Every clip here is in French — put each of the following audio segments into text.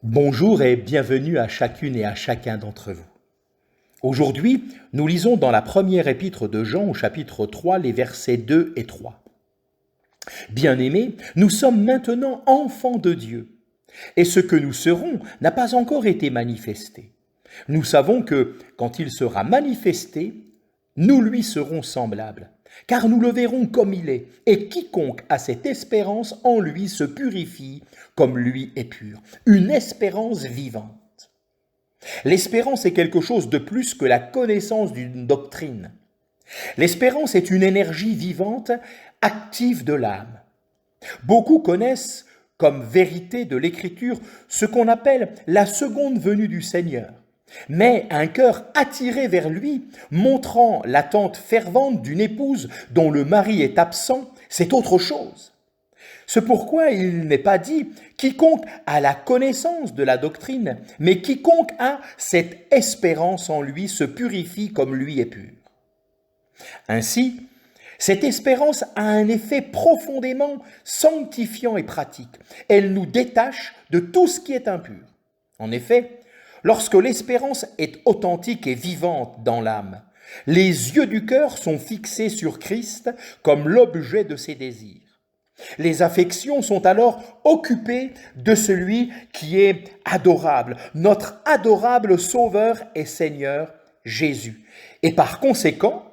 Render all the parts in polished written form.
Bonjour et bienvenue à chacune et à chacun d'entre vous. Aujourd'hui, nous lisons dans la première épître de Jean au chapitre 3 les versets 2 et 3. Bien-aimés, nous sommes maintenant enfants de Dieu, et ce que nous serons n'a pas encore été manifesté. Nous savons que, quand il sera manifesté, nous lui serons semblables, car nous le verrons comme il est, et quiconque a cette espérance en lui se purifie comme lui est pur. Une espérance vivante. L'espérance est quelque chose de plus que la connaissance d'une doctrine. L'espérance est une énergie vivante, active de l'âme. Beaucoup connaissent comme vérité de l'Écriture ce qu'on appelle la seconde venue du Seigneur. Mais un cœur attiré vers lui, montrant l'attente fervente d'une épouse dont le mari est absent, c'est autre chose. C'est pourquoi il n'est pas dit « quiconque a la connaissance de la doctrine », mais « quiconque a cette espérance en lui se purifie comme lui est pur ». Ainsi, cette espérance a un effet profondément sanctifiant et pratique. Elle nous détache de tout ce qui est impur. En effet, lorsque l'espérance est authentique et vivante dans l'âme, les yeux du cœur sont fixés sur Christ comme l'objet de ses désirs. Les affections sont alors occupées de celui qui est adorable, notre adorable Sauveur et Seigneur, Jésus. Et par conséquent,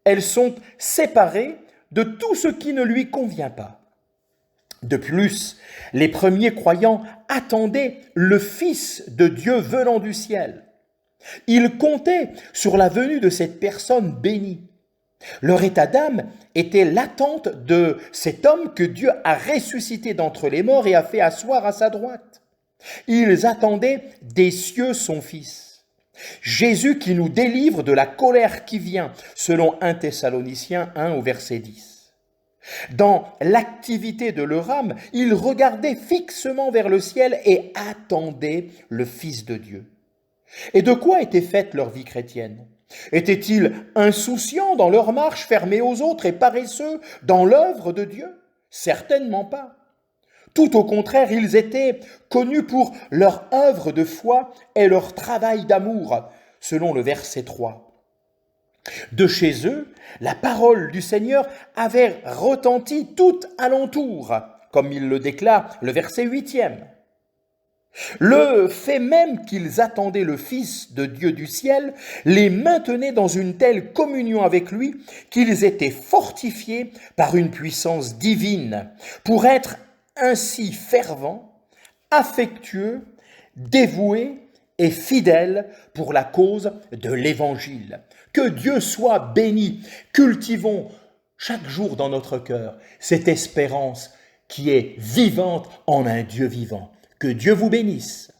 elles sont séparées de tout ce qui ne lui convient pas. De plus, les premiers croyants attendaient le Fils de Dieu venant du ciel. Ils comptaient sur la venue de cette personne bénie. Leur état d'âme était l'attente de cet homme que Dieu a ressuscité d'entre les morts et a fait asseoir à sa droite. Ils attendaient des cieux son Fils. Jésus qui nous délivre de la colère qui vient, selon 1 Thessaloniciens 1 au verset 10. Dans l'activité de leur âme, ils regardaient fixement vers le ciel et attendaient le Fils de Dieu. Et de quoi était faite leur vie chrétienne ? Étaient-ils insouciants dans leur marche, fermés aux autres et paresseux dans l'œuvre de Dieu ? Certainement pas. Tout au contraire, ils étaient connus pour leur œuvre de foi et leur travail d'amour, selon le verset 3. De chez eux, la parole du Seigneur avait retenti tout alentour, comme il le déclare le verset 8e. Le fait même qu'ils attendaient le Fils de Dieu du ciel les maintenait dans une telle communion avec lui qu'ils étaient fortifiés par une puissance divine pour être ainsi fervents, affectueux, dévoués et fidèles pour la cause de l'Évangile. Que Dieu soit béni. Cultivons chaque jour dans notre cœur cette espérance qui est vivante en un Dieu vivant. Que Dieu vous bénisse.